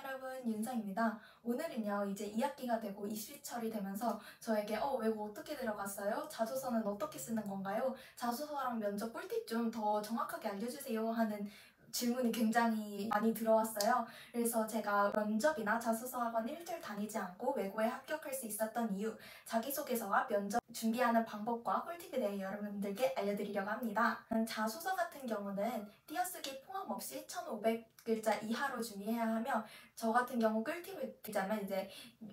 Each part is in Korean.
여러분, 윤서입니다. 오늘은요, 이제 2학기가 되고 입시철이 되면서 저에게 외고 어떻게 들어갔어요? 자소서는 어떻게 쓰는 건가요? 자소서랑 면접 꿀팁 좀 더 정확하게 알려주세요 하는 질문이 굉장히 많이 들어왔어요. 그래서 제가 면접이나 자소서 학원 일절 다니지 않고 외고에 합격할 수 있었던 이유, 자기소개서와 면접 준비하는 방법과 꿀팁에 대해 여러분들께 알려드리려고 합니다. 자소서 같은 경우는 띄어쓰기 포함 없이 1,500글자 이하로 준비해야 하며, 저 같은 경우 꿀팁을 드리자면 이제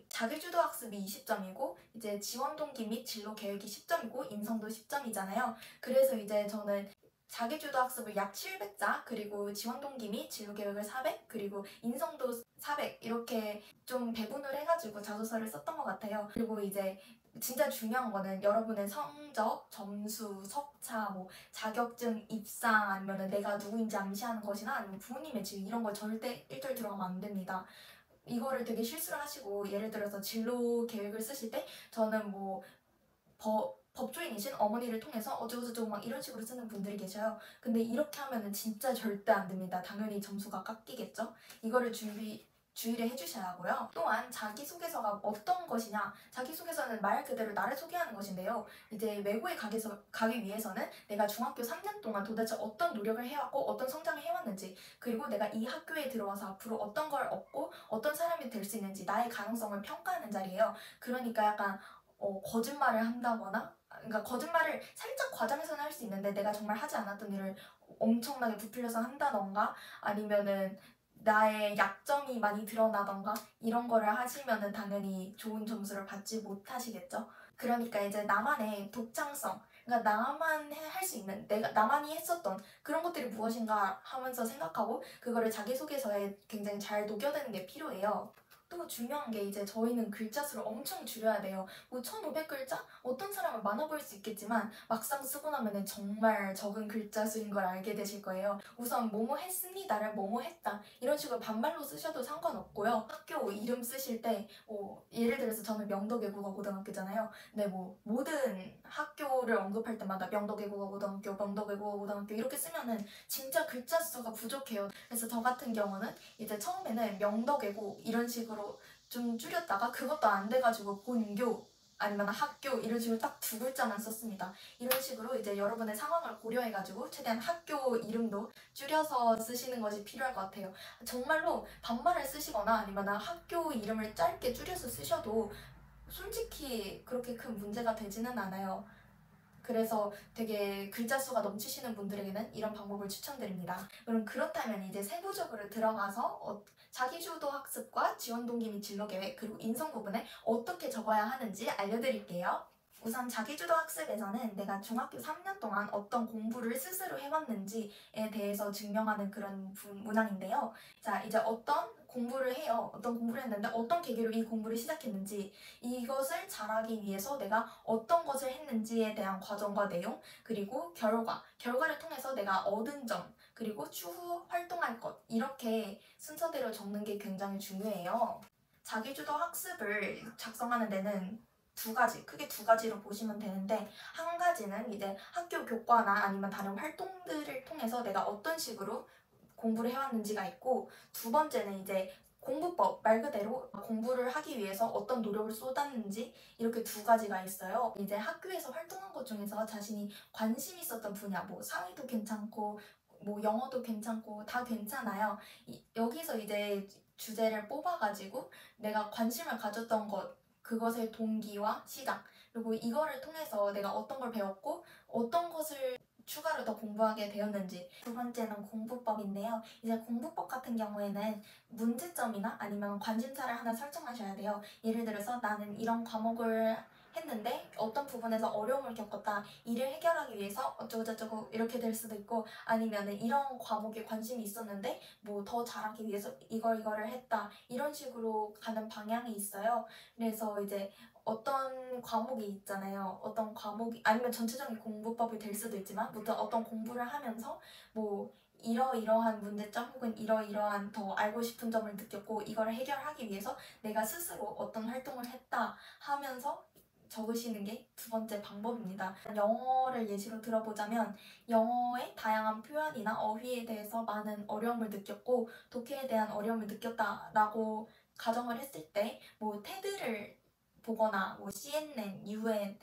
자기주도 학습이 20점이고 이제 지원 동기 및 진로 계획이 10점이고 인성도 10점이잖아요. 그래서 이제 저는 자기주도 학습을 약 700자, 그리고 지원 동기 및 진로 계획을 400, 그리고 인성도 400 이렇게 좀 배분을 해가지고 자소서를 썼던 것 같아요. 그리고 이제 진짜 중요한 거는 여러분의 성적, 점수, 석차, 뭐 자격증, 입상, 아니면 내가 누구인지 암시하는 것이나 아니면 부모님의 지위 이런 거 절대 일절 들어가면 안 됩니다. 이거를 되게 실수를 하시고, 예를 들어서 진로 계획을 쓰실 때 저는 뭐 법조인이신 어머니를 통해서 어쩌고저쩌고 막 이런 식으로 쓰는 분들이 계셔요. 근데 이렇게 하면은 진짜 절대 안 됩니다. 당연히 점수가 깎이겠죠. 이거를 주의를 해주셔야 하고요. 또한 자기소개서가 어떤 것이냐, 자기소개서는 말 그대로 나를 소개하는 것인데요. 이제 외고에 가기 위해서는 내가 중학교 3년 동안 도대체 어떤 노력을 해왔고 어떤 성장을 해왔는지, 그리고 내가 이 학교에 들어와서 앞으로 어떤 걸 얻고 어떤 사람이 될 수 있는지 나의 가능성을 평가하는 자리예요. 그러니까 약간 거짓말을 한다거나, 그러니까 거짓말을 살짝 과장해서는 할 수 있는데 내가 정말 하지 않았던 일을 엄청나게 부풀려서 한다던가, 아니면은 나의 약점이 많이 드러나던가 이런 거를 하시면은 당연히 좋은 점수를 받지 못하시겠죠. 그러니까 이제 나만의 독창성, 그러니까 나만 할 수 있는, 내가 나만이 했었던 그런 것들이 무엇인가 하면서 생각하고 그거를 자기소개서에 굉장히 잘 녹여내는 게 필요해요. 또 중요한 게 이제 저희는 글자 수를 엄청 줄여야 돼요. 뭐 1,500글자? 어떤 사람은 많아 보일 수 있겠지만 막상 쓰고 나면은 정말 적은 글자 수인 걸 알게 되실 거예요. 우선 뭐뭐 했습니다를 뭐뭐 했다 이런 식으로 반말로 쓰셔도 상관없고요. 학교 이름 쓰실 때 예를 들어서 저는 명덕외국어고등학교잖아요. 근데 뭐 모든 학교를 언급할 때마다 명덕외국어고등학교, 명덕외국어고등학교 이렇게 쓰면은 진짜 글자 수가 부족해요. 그래서 저 같은 경우는 이제 처음에는 명덕외고 이런 식으로 좀 줄였다가 그것도 안 돼가지고 본교 아니면 학교 이런 식으로 딱 두 글자만 썼습니다. 이런 식으로 이제 여러분의 상황을 고려해가지고 최대한 학교 이름도 줄여서 쓰시는 것이 필요할 것 같아요. 정말로 반말을 쓰시거나 아니면 학교 이름을 짧게 줄여서 쓰셔도 솔직히 그렇게 큰 문제가 되지는 않아요. 그래서 되게 글자 수가 넘치시는 분들에게는 이런 방법을 추천드립니다. 그럼 그렇다면 이제 세부적으로 들어가서 자기주도 학습과 지원 동기 및 진로 계획, 그리고 인성 부분에 어떻게 적어야 하는지 알려드릴게요. 우선 자기주도 학습에서는 내가 중학교 3년 동안 어떤 공부를 스스로 해왔는지에 대해서 증명하는 그런 문항인데요. 자, 이제 어떤 공부를 해요. 어떤 공부를 했는데 어떤 계기로 이 공부를 시작했는지, 이것을 잘하기 위해서 내가 어떤 것을 했는지에 대한 과정과 내용, 그리고 결과를 통해서 내가 얻은 점, 그리고 추후 활동할 것, 이렇게 순서대로 적는 게 굉장히 중요해요. 자기주도 학습을 작성하는 데는 크게 두 가지로 보시면 되는데, 한 가지는 이제 학교 교과나 아니면 다른 활동들을 통해서 내가 어떤 식으로 공부를 해왔는지가 있고, 두 번째는 이제 공부법, 말 그대로 공부를 하기 위해서 어떤 노력을 쏟았는지, 이렇게 두 가지가 있어요. 이제 학교에서 활동한 것 중에서 자신이 관심 있었던 분야, 뭐 사회도 괜찮고 뭐 영어도 괜찮고 다 괜찮아요. 여기서 이제 주제를 뽑아가지고 내가 관심을 가졌던 것, 그것의 동기와 시작, 그리고 이거를 통해서 내가 어떤 걸 배웠고 어떤 것을 추가로 더 공부하게 되었는지. 두 번째는 공부법인데요. 이제 공부법 같은 경우에는 문제점이나 아니면 관심사를 하나 설정하셔야 돼요. 예를 들어서 나는 이런 과목을 했는데 어떤 부분에서 어려움을 겪었다. 이를 해결하기 위해서 어쩌고저쩌고 이렇게 될 수도 있고, 아니면은 이런 과목에 관심이 있었는데 뭐 더 잘하기 위해서 이거를 했다. 이런 식으로 가는 방향이 있어요. 그래서 이제 어떤 과목이 있잖아요. 어떤 과목이 아니면 전체적인 공부법이 될 수도 있지만, 무튼 어떤 공부를 하면서 뭐 이러이러한 문제점 혹은 이러이러한 더 알고 싶은 점을 느꼈고 이걸 해결하기 위해서 내가 스스로 어떤 활동을 했다 하면서 적으시는 게 두 번째 방법입니다. 영어를 예시로 들어보자면 영어의 다양한 표현이나 어휘에 대해서 많은 어려움을 느꼈고 독해에 대한 어려움을 느꼈다라고 가정을 했을 때 뭐 테드를 보거나 뭐 CNN, UN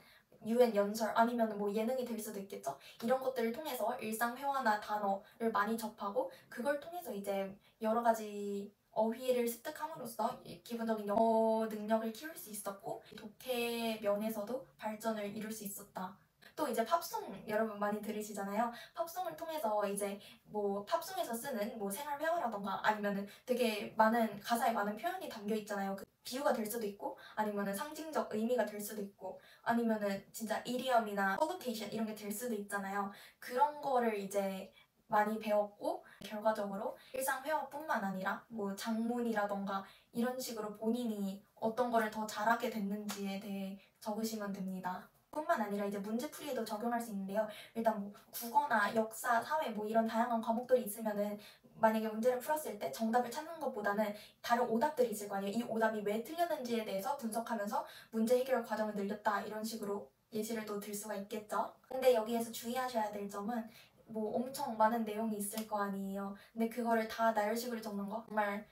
연설 아니면 뭐 예능이 될 수도 있겠죠. 이런 것들을 통해서 일상 회화나 단어를 많이 접하고 그걸 통해서 이제 여러 가지 어휘를 습득함으로써 기본적인 영어 능력을 키울 수 있었고 독해 면에서도 발전을 이룰 수 있었다. 또 이제 팝송 여러분 많이 들으시잖아요. 팝송을 통해서 이제 뭐 팝송에서 쓰는 뭐 생활 회화라던가 아니면은 되게 많은 가사에 많은 표현이 담겨 있잖아요. 그 비유가 될 수도 있고 아니면은 상징적 의미가 될 수도 있고 아니면은 진짜 이디엄이나 컬로케이션 이런 게 될 수도 있잖아요. 그런 거를 이제 많이 배웠고 결과적으로 일상 회화뿐만 아니라 뭐 장문이라던가 이런 식으로 본인이 어떤 거를 더 잘하게 됐는지에 대해 적으시면 됩니다. 뿐만 아니라 이제 문제풀이에도 적용할 수 있는데요. 일단 뭐 국어나 역사, 사회 뭐 이런 다양한 과목들이 있으면은 만약에 문제를 풀었을 때 정답을 찾는 것보다는 다른 오답들이 있을 거 아니에요. 이 오답이 왜 틀렸는지에 대해서 분석하면서 문제 해결 과정을 늘렸다 이런 식으로 예시를 또 들 수가 있겠죠. 근데 여기에서 주의하셔야 될 점은 뭐 엄청 많은 내용이 있을 거 아니에요. 근데 그거를 다 나열식으로 적는 거 정말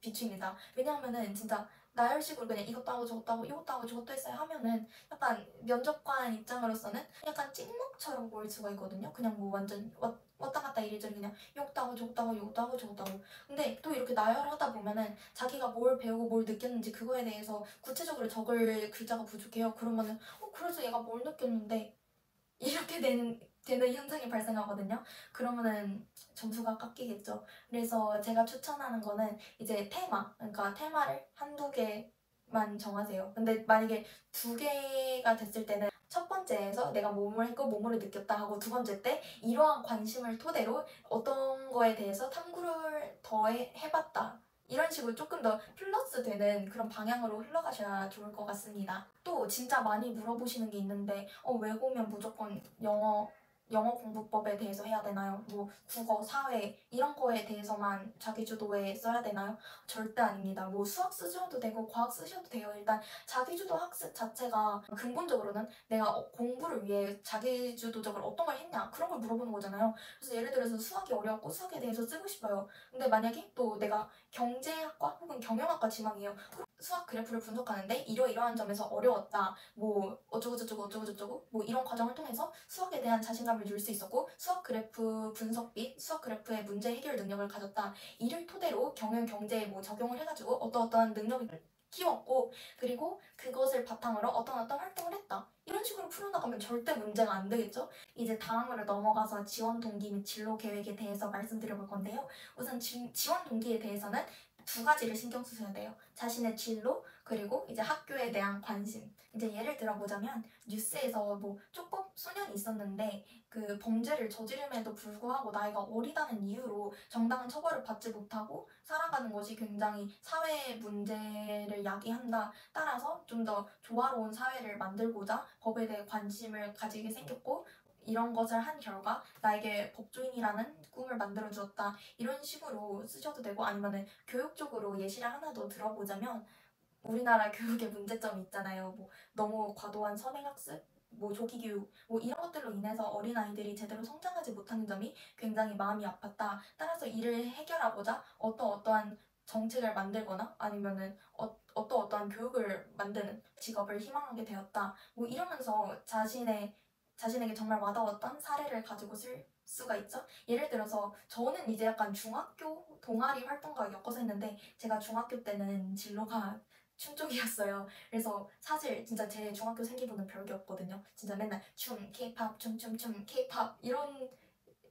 비추입니다. 왜냐하면은 진짜 나열식으로 그냥 이것도 하고 저것도 하고 이것도 하고 저것도 했어요 하면은 약간 면접관 입장으로서는 약간 찍먹처럼 보일 수가 있거든요. 그냥 뭐 완전 왔다 갔다 이리저리 그냥 이것도 하고 저것도 하고 이것도 하고 저것도 하고 근데 또 이렇게 나열하다 보면은 자기가 뭘 배우고 뭘 느꼈는지 그거에 대해서 구체적으로 적을 글자가 부족해요. 그러면은 그래서 얘가 뭘 느꼈는데 이렇게 되는 현상이 발생하거든요. 그러면은 점수가 깎이겠죠. 그래서 제가 추천하는 거는 이제 그러니까 테마를 한두 개만 정하세요. 근데 만약에 두 개가 됐을 때는 첫 번째에서 내가 몸을 했고 몸으로 느꼈다 하고 두 번째 때 이러한 관심을 토대로 어떤 거에 대해서 탐구를 더 해봤다. 이런 식으로 조금 더 플러스 되는 그런 방향으로 흘러가셔야 좋을 것 같습니다. 또 진짜 많이 물어보시는 게 있는데 외고면 무조건 영어 공부법에 대해서 해야 되나요? 뭐 국어, 사회 이런 거에 대해서만 자기주도에 써야 되나요? 절대 아닙니다. 뭐 수학 쓰셔도 되고 과학 쓰셔도 돼요. 일단 자기주도 학습 자체가 근본적으로는 내가 공부를 위해 자기주도적으로 어떤 걸 했냐 그런 걸 물어보는 거잖아요. 그래서 예를 들어서 수학이 어려웠고 수학에 대해서 쓰고 싶어요. 근데 만약에 또 내가 경제학과 혹은 경영학과 지망이에요. 수학 그래프를 분석하는데 이러이러한 점에서 어려웠다. 뭐 어쩌고저쩌고 어쩌고저쩌고 뭐 이런 과정을 통해서 수학에 대한 자신감을 줄 수 있었고 수학 그래프 분석 및 수학 그래프의 문제 해결 능력을 가졌다. 이를 토대로 경영 경제에 뭐 적용을 해가지고 어떠어떠한 능력을 키웠고 그리고 그것을 바탕으로 어떤 활동을 했다. 이런 식으로 풀어나가면 절대 문제가 안 되겠죠? 이제 다음으로 넘어가서 지원 동기 및 진로 계획에 대해서 말씀드려 볼 건데요. 우선 지원 동기에 대해서는 두 가지를 신경 쓰셔야 돼요. 자신의 진로 그리고 이제 학교에 대한 관심. 이제 예를 들어보자면 뉴스에서 뭐 쪽법 소년이 있었는데 그 범죄를 저지름에도 불구하고 나이가 어리다는 이유로 정당한 처벌을 받지 못하고 살아가는 것이 굉장히 사회 문제를 야기한다. 따라서 좀 더 조화로운 사회를 만들고자 법에 대해 관심을 가지게 생겼고 이런 것을 한 결과 나에게 법조인이라는 꿈을 만들어 주었다. 이런 식으로 쓰셔도 되고 아니면은 교육적으로 예시를 하나 더 들어보자면 우리나라 교육의 문제점이 있잖아요. 뭐 너무 과도한 선행학습, 뭐 조기 교육, 뭐 이런 것들로 인해서 어린아이들이 제대로 성장하지 못하는 점이 굉장히 마음이 아팠다. 따라서 이를 해결하고자 어떠한 정책을 만들거나 아니면은 어떠한 교육을 만드는 직업을 희망하게 되었다. 뭐 이러면서 자신에게 정말 와닿았던 사례를 가지고 쓸 수가 있죠. 예를 들어서 저는 이제 약간 중학교 동아리 활동과 엮어서 했는데 제가 중학교 때는 진로가 춤 쪽이었어요. 그래서 사실 진짜 제 중학교 생기부는 별게 없거든요. 진짜 맨날 춤, 케이팝, 춤, 케이팝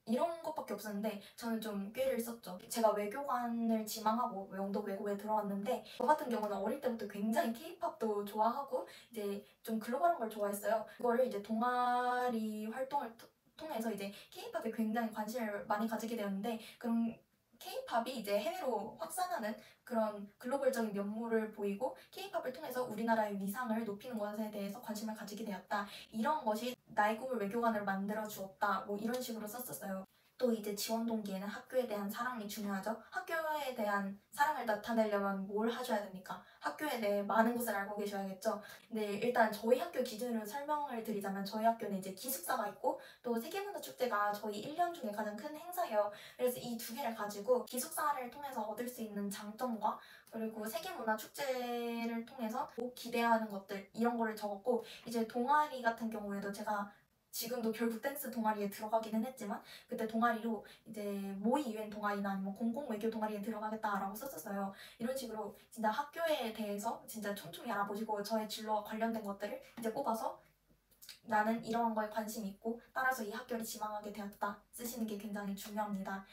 이런 것밖에 없었는데 저는 좀 꾀를 썼죠. 제가 외교관을 지망하고 영도 외고에 들어왔는데 저 같은 경우는 어릴 때부터 굉장히 케이팝도 좋아하고 이제 좀 글로벌한 걸 좋아했어요. 그거를 이제 동아리 활동을 통해서 이제 케이팝에 굉장히 관심을 많이 가지게 되었는데 그럼 케이팝이 이제 해외로 확산하는 그런 글로벌적인 면모를 보이고 케이팝을 통해서 우리나라의 위상을 높이는 것에 대해서 관심을 가지게 되었다. 이런 것이 나의 꿈을 외교관으로 만들어 주었다. 뭐 이런 식으로 썼었어요. 또 이제 지원 동기에는 학교에 대한 사랑이 중요하죠. 학교에 대한 사랑을 나타내려면 뭘 하셔야 됩니까? 학교에 대해 많은 것을 알고 계셔야겠죠. 네, 일단 저희 학교 기준으로 설명을 드리자면 저희 학교는 이제 기숙사가 있고 또 세계문화축제가 저희 1년 중에 가장 큰 행사예요. 그래서 이 두 개를 가지고 기숙사를 통해서 얻을 수 있는 장점과 그리고 세계문화축제를 통해서 기대하는 것들 이런 거를 적었고 이제 동아리 같은 경우에도 제가 지금도 결국 댄스 동아리에 들어가기는 했지만 그때 동아리로 이제 모의 유엔 동아리나 아니면 공공 외교 동아리에 들어가겠다라고 썼었어요. 이런 식으로 진짜 학교에 대해서 진짜 촘촘히 알아보시고 저의 진로와 관련된 것들을 이제 뽑아서 나는 이러한 거에 관심이 있고 따라서 이 학교를 지망하게 되었다 쓰시는 게 굉장히 중요합니다.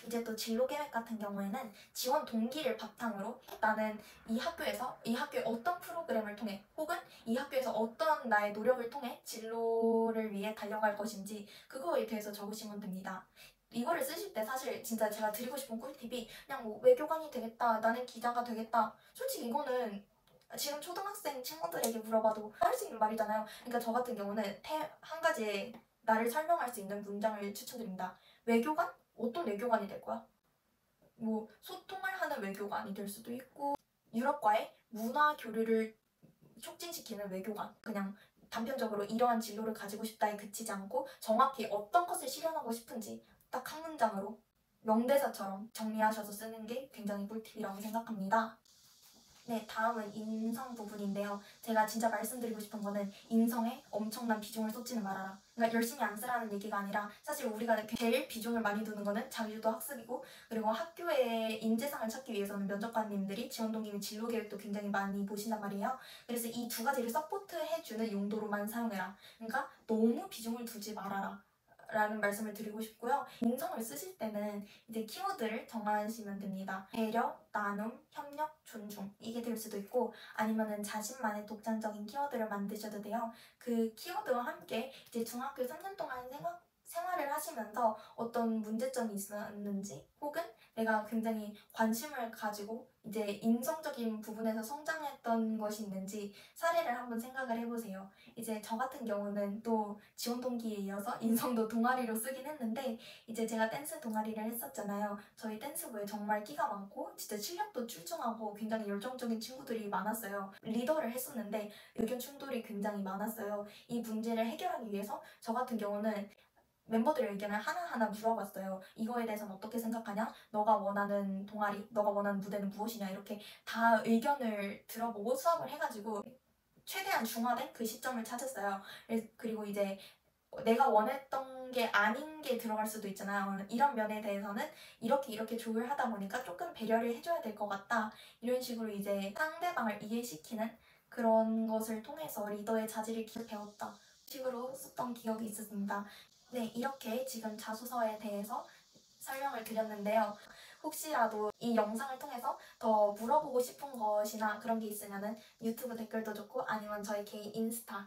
이제 또 진로 계획 같은 경우에는 지원 동기를 바탕으로 나는 이 학교에서 이 학교의 어떤 프로그램을 통해 혹은 이 학교에서 어떤 나의 노력을 통해 진로를 위해 달려갈 것인지 그거에 대해서 적으시면 됩니다. 이거를 쓰실 때 사실 진짜 제가 드리고 싶은 꿀팁이 그냥 뭐 외교관이 되겠다, 나는 기자가 되겠다. 솔직히 이거는 지금 초등학생 친구들에게 물어봐도 할 수 있는 말이잖아요. 그러니까 저 같은 경우는 한 가지 나를 설명할 수 있는 문장을 추천드립니다. 외교관? 어떤 외교관이 될 거야? 뭐 소통을 하는 외교관이 될 수도 있고 유럽과의 문화 교류를 촉진시키는 외교관. 그냥 단편적으로 이러한 진로를 가지고 싶다에 그치지 않고 정확히 어떤 것을 실현하고 싶은지 딱 한 문장으로 명대사처럼 정리하셔서 쓰는 게 굉장히 꿀팁이라고 생각합니다. 네, 다음은 인성 부분인데요. 제가 진짜 말씀드리고 싶은 거는 인성에 엄청난 비중을 쏟지는 말아라. 그러니까 열심히 안 쓰라는 얘기가 아니라 사실 우리가 제일 비중을 많이 두는 거는 자기주도 학습이고 그리고 학교의 인재상을 찾기 위해서는 면접관님들이 지원 동기 및 진로 계획도 굉장히 많이 보신단 말이에요. 그래서 이 두 가지를 서포트해주는 용도로만 사용해라. 그러니까 너무 비중을 두지 말아라. 라는 말씀을 드리고 싶고요. 인성을 쓰실 때는 이제 키워드를 정하시면 됩니다. 배려, 나눔, 협력, 존중 이게 될 수도 있고 아니면은 자신만의 독창적인 키워드를 만드셔도 돼요. 그 키워드와 함께 이제 중학교 3년 동안 생활을 하시면서 어떤 문제점이 있었는지 혹은 내가 굉장히 관심을 가지고 이제 인성적인 부분에서 성장했던 것이 있는지 사례를 한번 생각을 해보세요. 이제 저 같은 경우는 또 지원 동기에 이어서 인성도 동아리로 쓰긴 했는데 이제 제가 댄스 동아리를 했었잖아요. 저희 댄스부에 정말 끼가 많고 진짜 실력도 출중하고 굉장히 열정적인 친구들이 많았어요. 리더를 했었는데 의견 충돌이 굉장히 많았어요. 이 문제를 해결하기 위해서 저 같은 경우는 멤버들의 의견을 하나하나 물어봤어요. 이거에 대해서는 어떻게 생각하냐? 너가 원하는 동아리, 너가 원하는 무대는 무엇이냐? 이렇게 다 의견을 들어보고 수업을 해가지고 최대한 중화된 그 시점을 찾았어요. 그리고 이제 내가 원했던 게 아닌 게 들어갈 수도 있잖아요. 이런 면에 대해서는 이렇게 조율 하다 보니까 조금 배려를 해줘야 될 것 같다. 이런 식으로 이제 상대방을 이해시키는 그런 것을 통해서 리더의 자질을 배웠다. 식으로 썼던 기억이 있었습니다. 네, 이렇게 지금 자소서에 대해서 설명을 드렸는데요. 혹시라도 이 영상을 통해서 더 물어보고 싶은 것이나 그런 게 있으면은 유튜브 댓글도 좋고 아니면 저희 개인 인스타로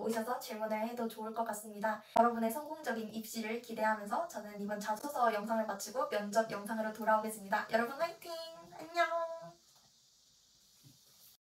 오셔서 질문을 해도 좋을 것 같습니다. 여러분의 성공적인 입시를 기대하면서 저는 이번 자소서 영상을 마치고 면접 영상으로 돌아오겠습니다. 여러분 화이팅! 안녕!